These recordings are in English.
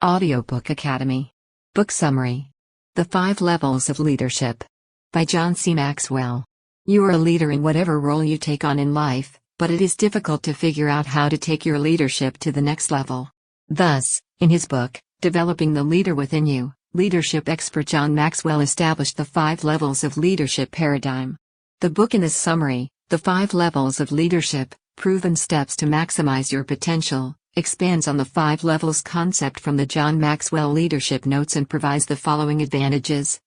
Audiobook Academy. Book Summary. The 5 Levels of Leadership. By John C. Maxwell. You are a leader in whatever role you take on in life, but it is difficult to figure out how to take your leadership to the next level. Thus, in his book, Developing the Leader Within You, leadership expert John Maxwell established the 5 levels of leadership paradigm. The book in this summary, The 5 Levels of Leadership, Proven Steps to Maximize Your Potential, expands on the 5 levels concept from the John Maxwell Leadership Notes and provides the following advantages.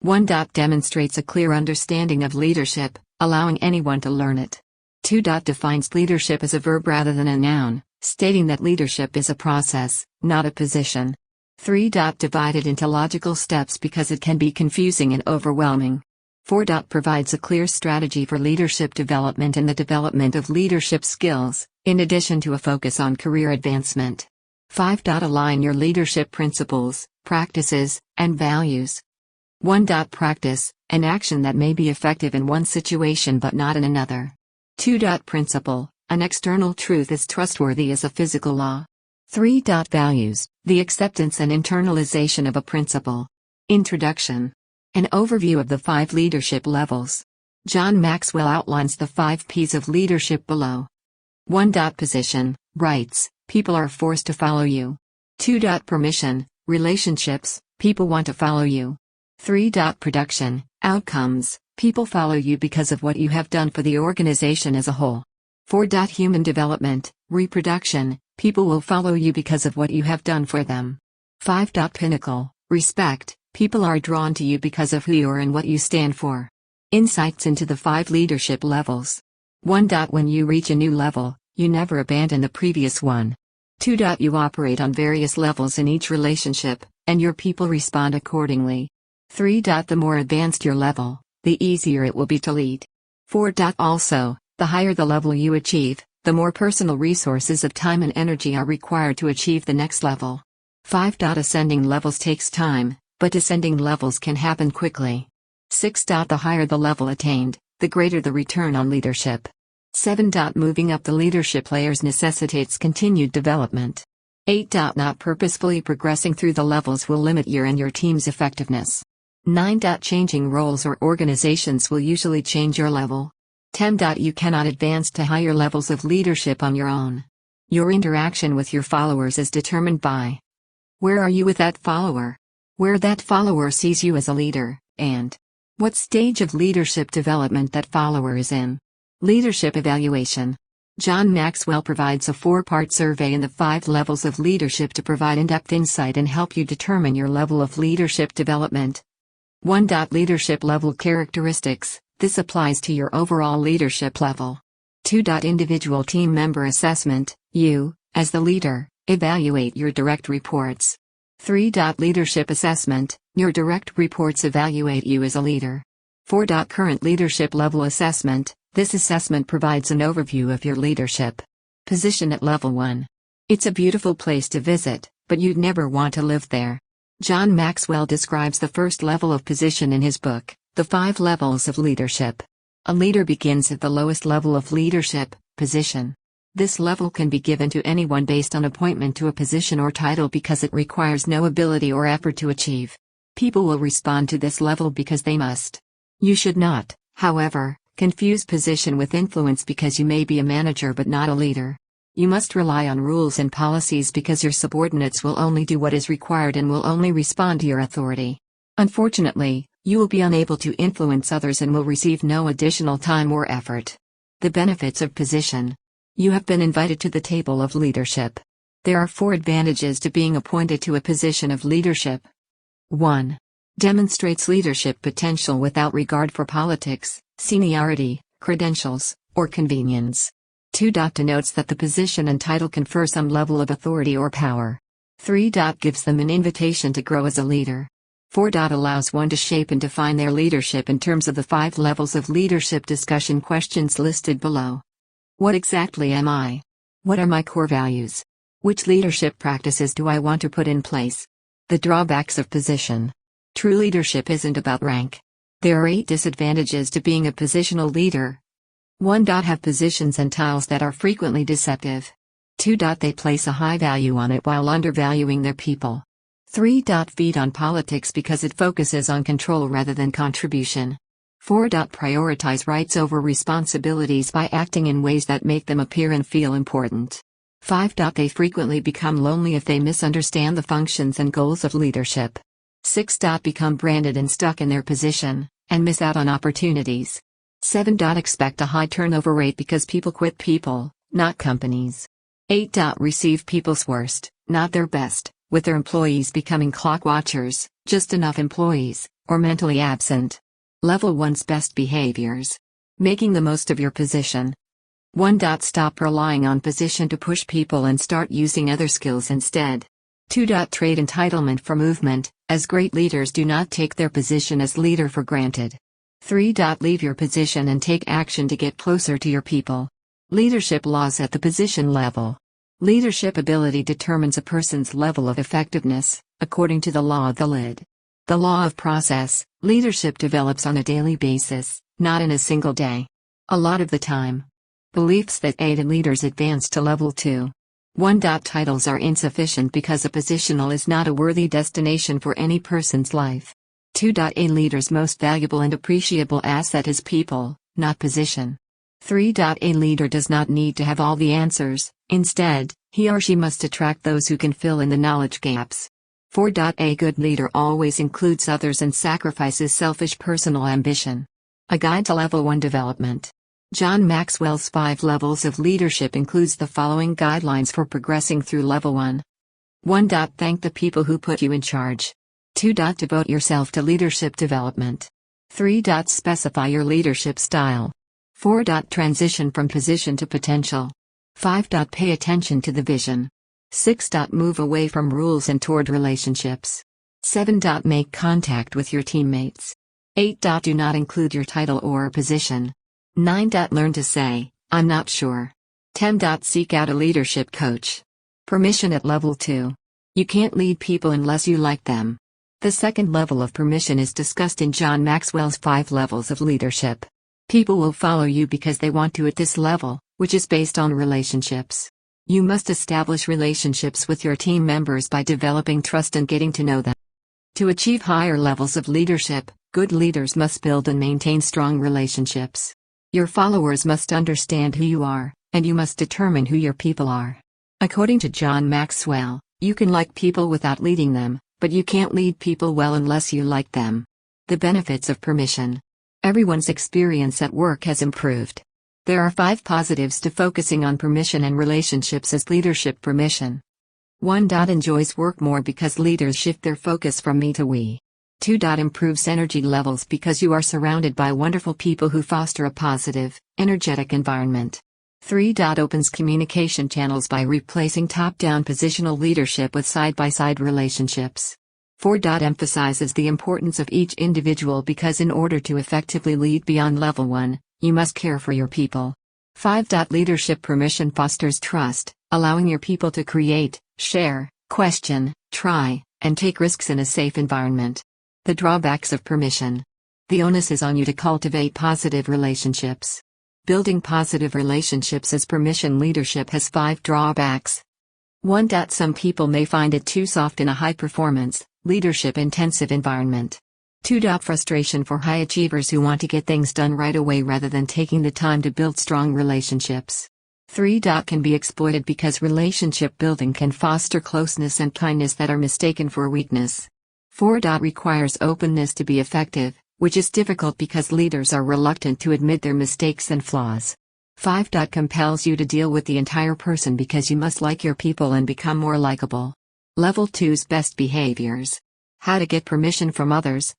1. Demonstrates a clear understanding of leadership, allowing anyone to learn it. 2. Defines leadership as a verb rather than a noun, stating that leadership is a process, not a position. 3. Divided into logical steps because it can be confusing and overwhelming. 4. Provides a clear strategy for leadership development and the development of leadership skills, in addition to a focus on career advancement. 5. Align your leadership principles, practices, and values. 1. Practice, an action that may be effective in one situation but not in another. 2. Principle, an external truth as trustworthy as a physical law. 3. Values, the acceptance and internalization of a principle. Introduction. An overview of the 5 leadership levels. John Maxwell outlines the 5 P's of leadership below. 1. Position, rights, people are forced to follow you. 2. Permission, relationships, people want to follow you. 3. Production, outcomes, people follow you because of what you have done for the organization as a whole. 4. Human development, reproduction, people will follow you because of what you have done for them. 5. Pinnacle, respect, people are drawn to you because of who you are and what you stand for. Insights into the 5 leadership levels. 1. When you reach a new level, you never abandon the previous one. 2. You operate on various levels in each relationship, and your people respond accordingly. 3. The more advanced your level, the easier it will be to lead. 4. Also, the higher the level you achieve, the more personal resources of time and energy are required to achieve the next level. 5. Ascending levels takes time, but descending levels can happen quickly. 6. The higher the level attained, the greater the return on leadership. 7. Moving up the leadership layers necessitates continued development. 8. Not purposefully progressing through the levels will limit your and your team's effectiveness. 9. Changing roles or organizations will usually change your level. 10. You cannot advance to higher levels of leadership on your own. Your interaction with your followers is determined by where are you with that follower, where that follower sees you as a leader, and what stage of leadership development that follower is in. Leadership evaluation. John Maxwell provides a 4-part survey in the 5 levels of leadership to provide in-depth insight and help you determine your level of leadership development. 1. Leadership level characteristics. This applies to your overall leadership level. 2. Individual team member assessment. You, as the leader, evaluate your direct reports. 3. Leadership assessment. Your direct reports evaluate you as a leader. 4. Current leadership level assessment. This assessment provides an overview of your leadership position at level 1. It's a beautiful place to visit, but you'd never want to live there. John Maxwell describes the first level of position in his book, The 5 Levels of Leadership. A leader begins at the lowest level of leadership, position. This level can be given to anyone based on appointment to a position or title because it requires no ability or effort to achieve. People will respond to this level because they must. You should not, however, confuse position with influence because you may be a manager but not a leader. You must rely on rules and policies because your subordinates will only do what is required and will only respond to your authority. Unfortunately, you will be unable to influence others and will receive no additional time or effort. The benefits of position. You have been invited to the table of leadership. There are 4 advantages to being appointed to a position of leadership. 1. Demonstrates leadership potential without regard for politics, seniority, credentials, or convenience. 2. Denotes that the position and title confer some level of authority or power. 3. Gives them an invitation to grow as a leader. 4. Allows one to shape and define their leadership in terms of the 5 levels of leadership discussion questions listed below. What exactly am I? What are my core values? Which leadership practices do I want to put in place? The drawbacks of position. True leadership isn't about rank. There are 8 disadvantages to being a positional leader. 1. Have positions and titles that are frequently deceptive. 2. They place a high value on it while undervaluing their people. 3. Feed on politics because it focuses on control rather than contribution. 4. Prioritize rights over responsibilities by acting in ways that make them appear and feel important. 5. They frequently become lonely if they misunderstand the functions and goals of leadership. 6. Become branded and stuck in their position, and miss out on opportunities. 7. Expect a high turnover rate because people quit people, not companies. 8. Receive people's worst, not their best, with their employees becoming clock watchers, just enough employees, or mentally absent. Level 1's best behaviors. Making the most of your position. 1. Stop relying on position to push people and start using other skills instead. 2. Trade entitlement for movement, as great leaders do not take their position as leader for granted. 3. Leave your position and take action to get closer to your people. Leadership laws at the position level. Leadership ability determines a person's level of effectiveness, according to the law of the lid. The law of process. Leadership develops on a daily basis, not in a single day. A lot of the time. Beliefs that aid leaders advance to level 2. 1. Titles are insufficient because a positional is not a worthy destination for any person's life. 2. A leader's most valuable and appreciable asset is people, not position. 3. A leader does not need to have all the answers, instead, he or she must attract those who can fill in the knowledge gaps. 4. A good leader always includes others and sacrifices selfish personal ambition. A guide to level 1 development. John Maxwell's 5 levels of leadership includes the following guidelines for progressing through level 1. 1. Thank the people who put you in charge. 2. Devote yourself to leadership development. 3. Specify your leadership style. 4. Transition from position to potential. 5. Pay attention to the vision. 6. Move away from rules and toward relationships. 7. Make contact with your teammates. 8. Do not include your title or position. 9. Learn to say, I'm not sure. 10. Seek out a leadership coach. Permission at level 2. You can't lead people unless you like them. The second level of permission is discussed in John Maxwell's 5 levels of leadership. People will follow you because they want to at this level, which is based on relationships. You must establish relationships with your team members by developing trust and getting to know them. To achieve higher levels of leadership, good leaders must build and maintain strong relationships. Your followers must understand who you are, and you must determine who your people are. According to John Maxwell, you can like people without leading them, but you can't lead people well unless you like them. The benefits of permission. Everyone's experience at work has improved. There are 5 positives to focusing on permission and relationships as leadership permission. 1. Enjoys work more because leaders shift their focus from me to we. 2. Improves energy levels because you are surrounded by wonderful people who foster a positive, energetic environment. 3. Opens communication channels by replacing top-down positional leadership with side-by-side relationships. 4. Emphasizes the importance of each individual because in order to effectively lead beyond level 1, you must care for your people. 5. Leadership permission fosters trust, allowing your people to create, share, question, try, and take risks in a safe environment. The drawbacks of permission. The onus is on you to cultivate positive relationships. Building positive relationships as permission leadership has 5 drawbacks. 1. Some people may find it too soft in a high-performance, leadership-intensive environment. 2. Frustration for high achievers who want to get things done right away rather than taking the time to build strong relationships. 3. Can be exploited because relationship building can foster closeness and kindness that are mistaken for weakness. 4. Requires openness to be effective, which is difficult because leaders are reluctant to admit their mistakes and flaws. 5. Compels you to deal with the entire person because you must like your people and become more likable. Level 2's best behaviors. How to get permission from others.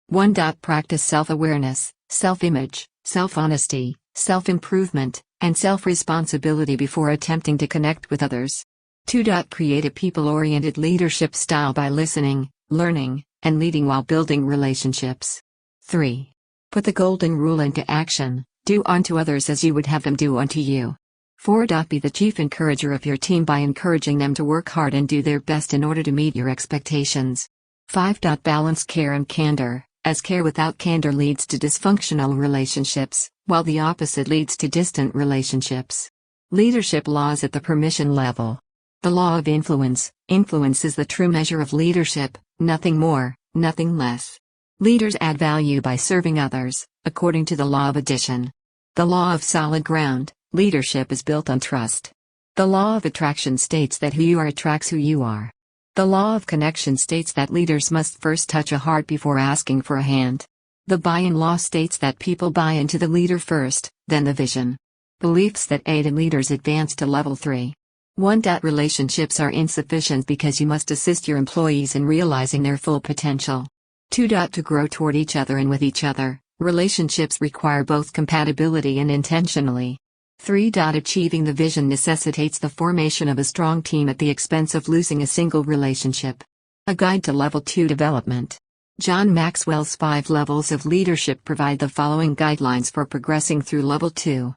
1. Practice self-awareness, self-image, self-honesty, self-improvement, and self-responsibility before attempting to connect with others. 2. Create a people-oriented leadership style by listening, learning, and leading while building relationships. 3. Put the golden rule into action, do unto others as you would have them do unto you. 4. Be the chief encourager of your team by encouraging them to work hard and do their best in order to meet your expectations. 5. Balance care and candor, as care without candor leads to dysfunctional relationships, while the opposite leads to distant relationships. Leadership laws at the permission level. The law of influence. Influence is the true measure of leadership, nothing more, nothing less. Leaders add value by serving others, according to the law of addition. The law of solid ground. Leadership is built on trust. The law of attraction states that who you are attracts who you are. The law of connection states that leaders must first touch a heart before asking for a hand. The buy-in law states that people buy into the leader first, then the vision. Beliefs that aid in leaders advance to level 3. 1. Relationships are insufficient because you must assist your employees in realizing their full potential. 2. To grow toward each other and with each other, relationships require both compatibility and intentionally. 3. Achieving the vision necessitates the formation of a strong team at the expense of losing a single relationship. A guide to level 2 development. John Maxwell's 5 levels of leadership provide the following guidelines for progressing through level 2.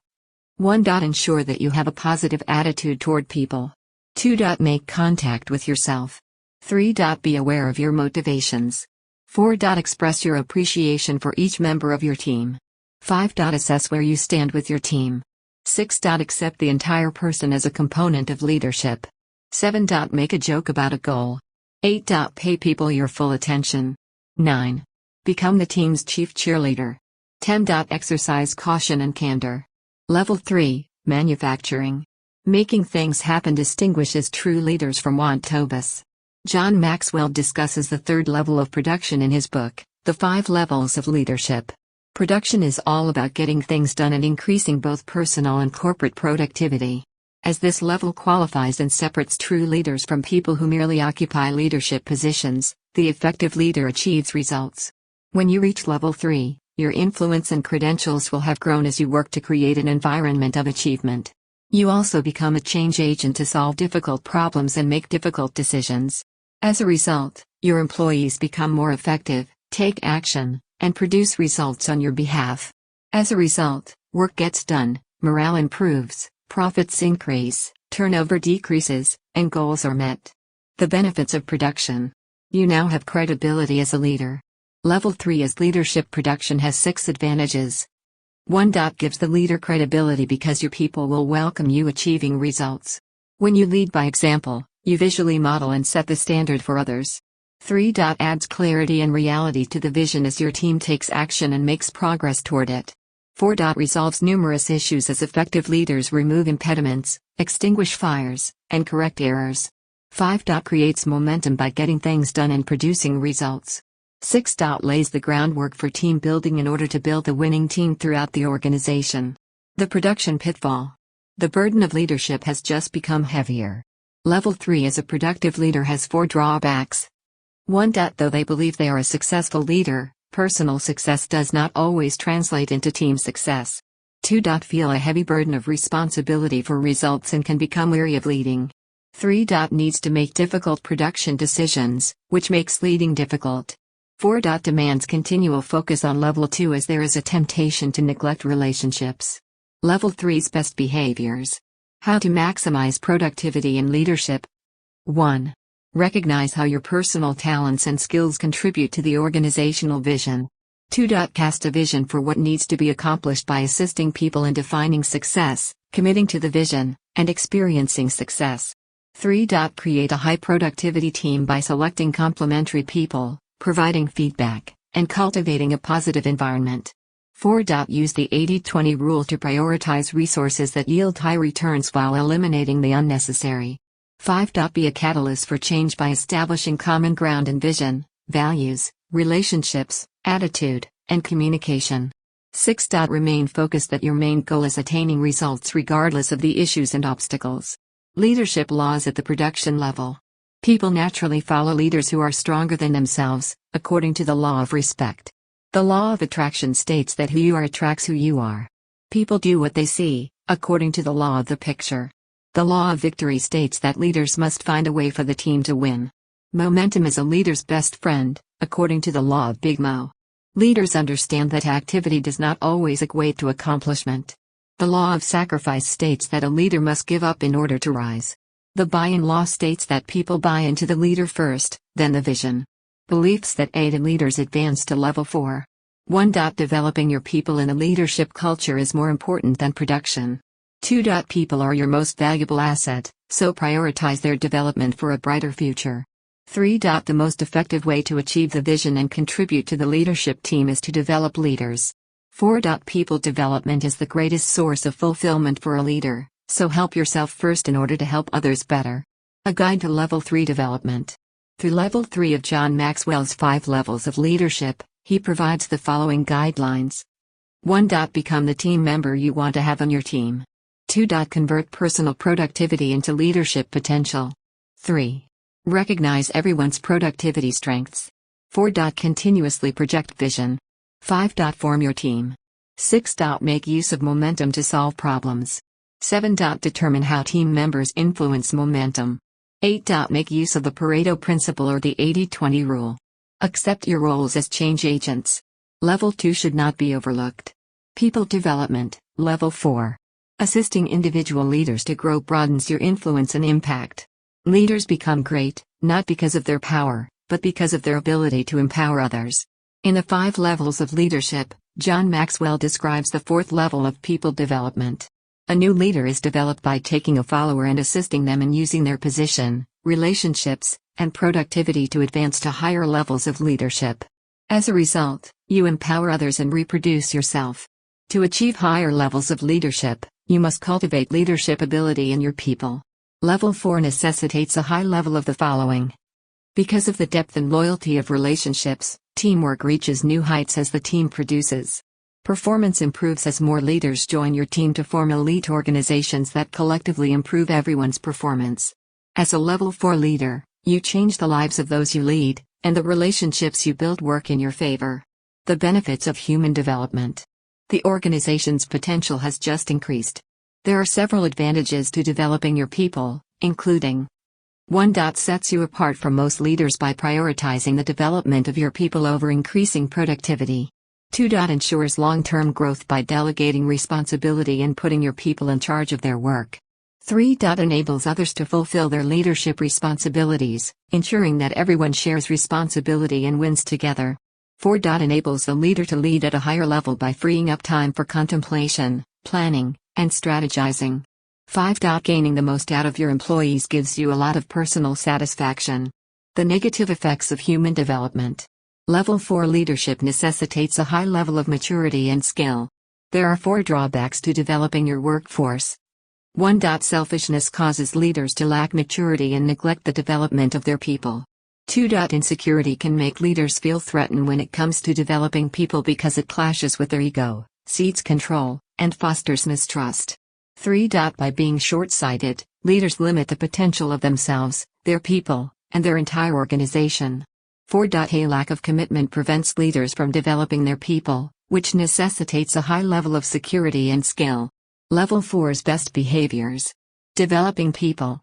1. Ensure that you have a positive attitude toward people. 2. Make contact with yourself. 3. Be aware of your motivations. 4. Express your appreciation for each member of your team. 5. Assess where you stand with your team. 6. Accept the entire person as a component of leadership. 7. Make a joke about a goal. 8. Pay people your full attention. 9. Become the team's chief cheerleader. 10. Exercise caution and candor. Level 3, Manufacturing. Making things happen distinguishes true leaders from want-tobas. John Maxwell discusses the 3rd level of production in his book, The 5 Levels of Leadership. Production is all about getting things done and increasing both personal and corporate productivity. As this level qualifies and separates true leaders from people who merely occupy leadership positions, the effective leader achieves results. When you reach level 3, your influence and credentials will have grown as you work to create an environment of achievement. You also become a change agent to solve difficult problems and make difficult decisions. As a result, your employees become more effective, take action, and produce results on your behalf. As a result, work gets done, morale improves, profits increase, turnover decreases, and goals are met. The benefits of production. You now have credibility as a leader. Level 3 as leadership production has 6 advantages. 1. Gives the leader credibility because your people will welcome you achieving results. When you lead by example, you visually model and set the standard for others. 3. Adds clarity and reality to the vision as your team takes action and makes progress toward it. 4. Resolves numerous issues as effective leaders remove impediments, extinguish fires, and correct errors. 5. Creates momentum by getting things done and producing results. 6. Lays the groundwork for team building in order to build a winning team throughout the organization. The production pitfall. The burden of leadership has just become heavier. Level 3 as a productive leader has 4 drawbacks. 1. Though they believe they are a successful leader, personal success does not always translate into team success. 2. Feel a heavy burden of responsibility for results and can become weary of leading. 3. Needs to make difficult production decisions, which makes leading difficult. 4. Demands continual focus on level 2 as there is a temptation to neglect relationships. Level 3's best behaviors. How to maximize productivity in leadership. 1. Recognize how your personal talents and skills contribute to the organizational vision. 2. Cast a vision for what needs to be accomplished by assisting people in defining success, committing to the vision, and experiencing success. 3. Create a high productivity team by selecting complementary people, providing feedback, and cultivating a positive environment. 4. Use the 80-20 rule to prioritize resources that yield high returns while eliminating the unnecessary. 5. Be a catalyst for change by establishing common ground in vision, values, relationships, attitude, and communication. 6. Remain focused that your main goal is attaining results regardless of the issues and obstacles. Leadership laws at the production level. People naturally follow leaders who are stronger than themselves, according to the law of respect. The law of attraction states that who you are attracts who you are. People do what they see, according to the law of the picture. The law of victory states that leaders must find a way for the team to win. Momentum is a leader's best friend, according to the law of Big Mo. Leaders understand that activity does not always equate to accomplishment. The law of sacrifice states that a leader must give up in order to rise. The buy-in law states that people buy into the leader first, then the vision. Beliefs that aid in leaders advance to level 4. 1. Developing your people in a leadership culture is more important than production. 2. People are your most valuable asset, so prioritize their development for a brighter future. 3. The most effective way to achieve the vision and contribute to the leadership team is to develop leaders. 4. People development is the greatest source of fulfillment for a leader, so help yourself first in order to help others better. A guide to Level 3 development. Through Level 3 of John Maxwell's 5 levels of leadership, he provides the following guidelines. 1. Become the team member you want to have on your team. 2. Convert personal productivity into leadership potential. 3. Recognize everyone's productivity strengths. 4. Continuously project vision. 5. Form your team. 6. Make use of momentum to solve problems. 7. Determine how team members influence momentum. 8. Make use of the Pareto principle or the 80-20 rule. Accept your roles as change agents. Level 2 should not be overlooked. People development, Level 4. Assisting individual leaders to grow broadens your influence and impact. Leaders become great, not because of their power, but because of their ability to empower others. In the 5 levels of leadership, John Maxwell describes the 4th level of people development. A new leader is developed by taking a follower and assisting them in using their position, relationships, and productivity to advance to higher levels of leadership. As a result, you empower others and reproduce yourself. To achieve higher levels of leadership, you must cultivate leadership ability in your people. Level 4 necessitates a high level of the following. Because of the depth and loyalty of relationships, teamwork reaches new heights as the team produces. Performance improves as more leaders join your team to form elite organizations that collectively improve everyone's performance. As a Level 4 leader, you change the lives of those you lead, and the relationships you build work in your favor. The benefits of human development. The organization's potential has just increased. There are several advantages to developing your people, including 1. Sets you apart from most leaders by prioritizing the development of your people over increasing productivity. 2. Ensures long-term growth by delegating responsibility and putting your people in charge of their work. 3. Enables others to fulfill their leadership responsibilities, ensuring that everyone shares responsibility and wins together. 4. Enables the leader to lead at a higher level by freeing up time for contemplation, planning, and strategizing. 5. Gaining the most out of your employees gives you a lot of personal satisfaction. The negative effects of human development. Level 4 leadership necessitates a high level of maturity and skill. There are 4 drawbacks to developing your workforce. 1. Selfishness causes leaders to lack maturity and neglect the development of their people. 2. Insecurity can make leaders feel threatened when it comes to developing people because it clashes with their ego, seeds control, and fosters mistrust. 3. By being short-sighted, leaders limit the potential of themselves, their people, and their entire organization. 4. A lack of commitment prevents leaders from developing their people, which necessitates a high level of security and skill. Level 4's best behaviors. Developing people.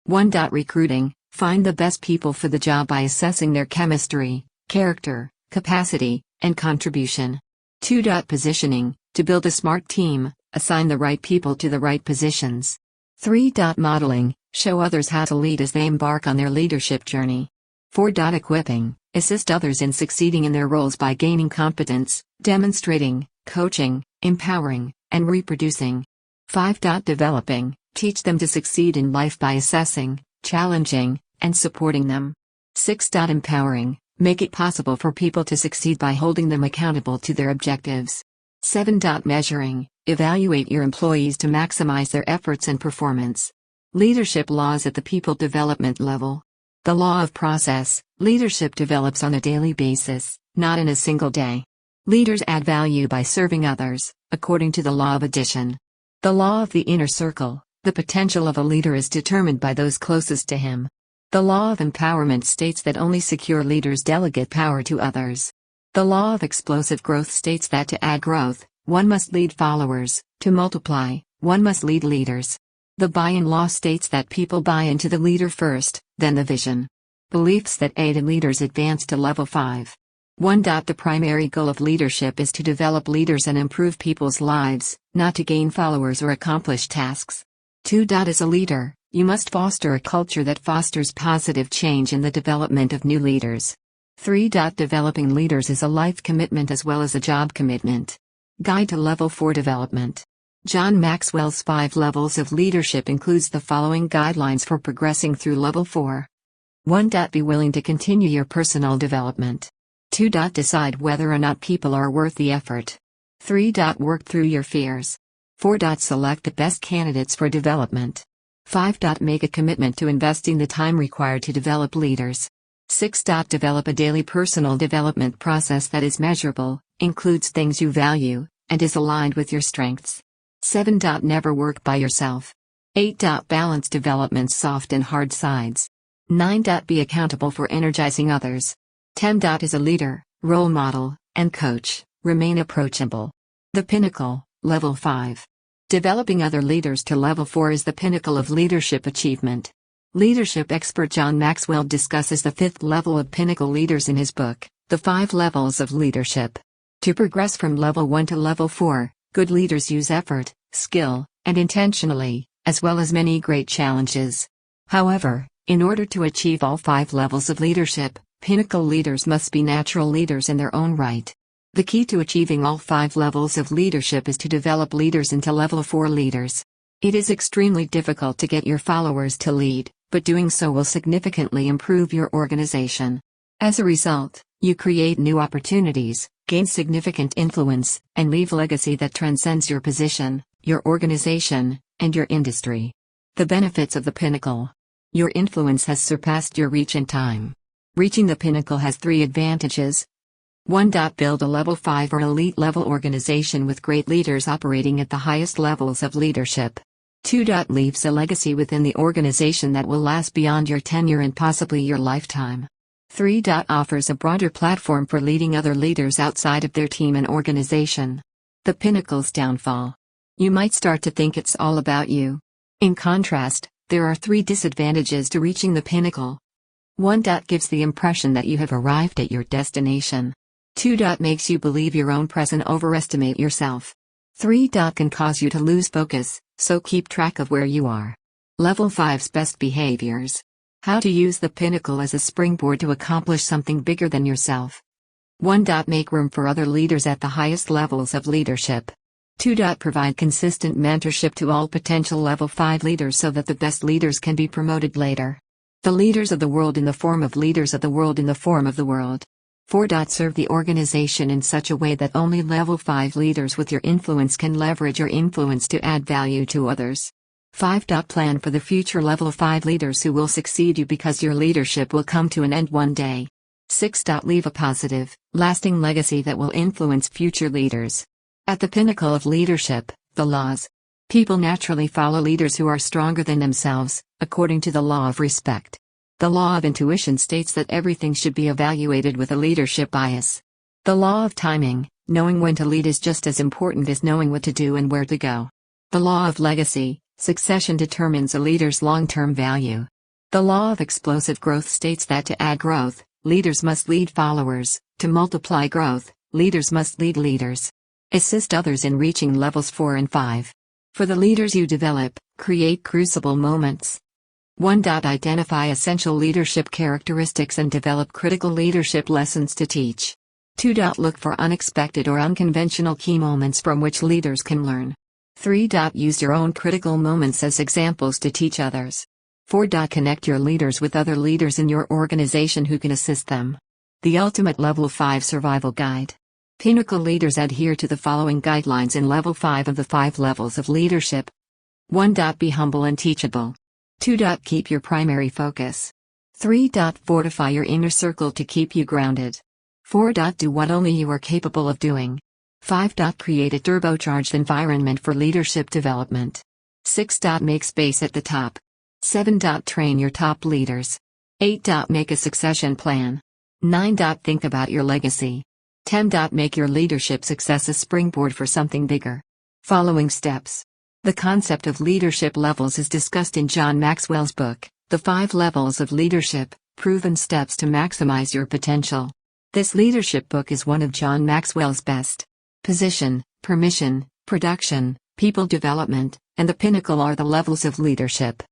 1. Recruiting. Find the best people for the job by assessing their chemistry, character, capacity, and contribution. 2. Positioning. To build a smart team, assign the right people to the right positions. 3. Modeling. Show others how to lead as they embark on their leadership journey. 4. Equipping. Assist others in succeeding in their roles by gaining competence, demonstrating, coaching, empowering, and reproducing. 5. Developing. Teach them to succeed in life by assessing, challenging, and supporting them. 6. Empowering. Make it possible for people to succeed by holding them accountable to their objectives. 7. Measuring. Evaluate your employees to maximize their efforts and performance. Leadership laws at the people development level. The law of process. Leadership develops on a daily basis, not in a single day. Leaders add value by serving others, according to the law of addition. The law of the inner circle. The potential of a leader is determined by those closest to him. The law of empowerment states that only secure leaders delegate power to others. The law of explosive growth states that to add growth, one must lead followers; to multiply, one must lead leaders. The buy-in law states that people buy into the leader first, then the vision. Beliefs that aid leaders advance to level 5. 1. The primary goal of leadership is to develop leaders and improve people's lives, not to gain followers or accomplish tasks. 2. As a leader, you must foster a culture that fosters positive change in the development of new leaders. 3. Developing leaders is a life commitment as well as a job commitment. Guide to Level 4 development. John Maxwell's 5 levels of leadership includes the following guidelines for progressing through level 4. 1. Be willing to continue your personal development. 2. Decide whether or not people are worth the effort. 3. Work through your fears. 4. Select the best candidates for development. 5. Make a commitment to investing the time required to develop leaders. 6. Develop a daily personal development process that is measurable, includes things you value, and is aligned with your strengths. 7. Never work by yourself. 8. Balance development's soft and hard sides. 9. Be accountable for energizing others. 10. As a leader, role model, and coach, remain approachable. The pinnacle, level 5. Developing other leaders to level 4 is the pinnacle of leadership achievement. Leadership expert John Maxwell discusses the 5th level of pinnacle leaders in his book, The 5 Levels of Leadership. To progress from level 1 to level 4, good leaders use effort, skill, and intentionally, as well as many great challenges. However, in order to achieve all 5 levels of leadership, pinnacle leaders must be natural leaders in their own right. The key to achieving all 5 levels of leadership is to develop leaders into level 4 leaders. It is extremely difficult to get your followers to lead, but doing so will significantly improve your organization. As a result, you create new opportunities, gain significant influence, and leave a legacy that transcends your position, your organization, and your industry. The benefits of the pinnacle. Your influence has surpassed your reach in time. Reaching the pinnacle has 3 advantages. 1. Build a level 5 or elite level organization with great leaders operating at the highest levels of leadership. 2. Leaves a legacy within the organization that will last beyond your tenure and possibly your lifetime. 3. Offers a broader platform for leading other leaders outside of their team and organization. The pinnacle's downfall. You might start to think it's all about you. In contrast, there are 3 disadvantages to reaching the pinnacle. 1. Gives the impression that you have arrived at your destination. 2. Makes you believe your own present overestimate yourself. 3. Can cause you to lose focus, so keep track of where you are. Level 5's best behaviors. How to use the pinnacle as a springboard to accomplish something bigger than yourself. 1. Make room for other leaders at the highest levels of leadership. 2. Provide consistent mentorship to all potential level 5 leaders so that the best leaders can be promoted later. The leaders of the world in the form of leaders of the world in the form of the world. 4. Serve the organization in such a way that only level 5 leaders with your influence can leverage your influence to add value to others. 5. Plan for the future level 5 leaders who will succeed you because your leadership will come to an end one day. 6. Leave a positive, lasting legacy that will influence future leaders. At the pinnacle of leadership, the laws. People naturally follow leaders who are stronger than themselves, according to the law of respect. The law of intuition states that everything should be evaluated with a leadership bias. The law of timing, knowing when to lead is just as important as knowing what to do and where to go. The law of legacy, succession determines a leader's long-term value. The law of explosive growth states that to add growth, leaders must lead followers, to multiply growth, leaders must lead leaders. Assist others in reaching levels 4 and 5. For the leaders you develop, create crucible moments. 1. Identify essential leadership characteristics and develop critical leadership lessons to teach. 2. Look for unexpected or unconventional key moments from which leaders can learn. 3. Use your own critical moments as examples to teach others. 4. Connect your leaders with other leaders in your organization who can assist them. The Ultimate Level 5 Survival Guide. Pinnacle leaders adhere to the following guidelines in Level 5 of the 5 levels of leadership. 1. Be humble and teachable. 2. Keep your primary focus. 3. Fortify your inner circle to keep you grounded. 4. Do what only you are capable of doing. 5. Create a turbocharged environment for leadership development. 6. Make space at the top. 7. Train your top leaders. 8. Make a succession plan. 9. Think about your legacy. 10. Make your leadership success a springboard for something bigger. Following steps. The concept of leadership levels is discussed in John Maxwell's book, The 5 Levels of Leadership, Proven Steps to Maximize Your Potential. This leadership book is one of John Maxwell's best. Position, permission, production, people development, and the pinnacle are the levels of leadership.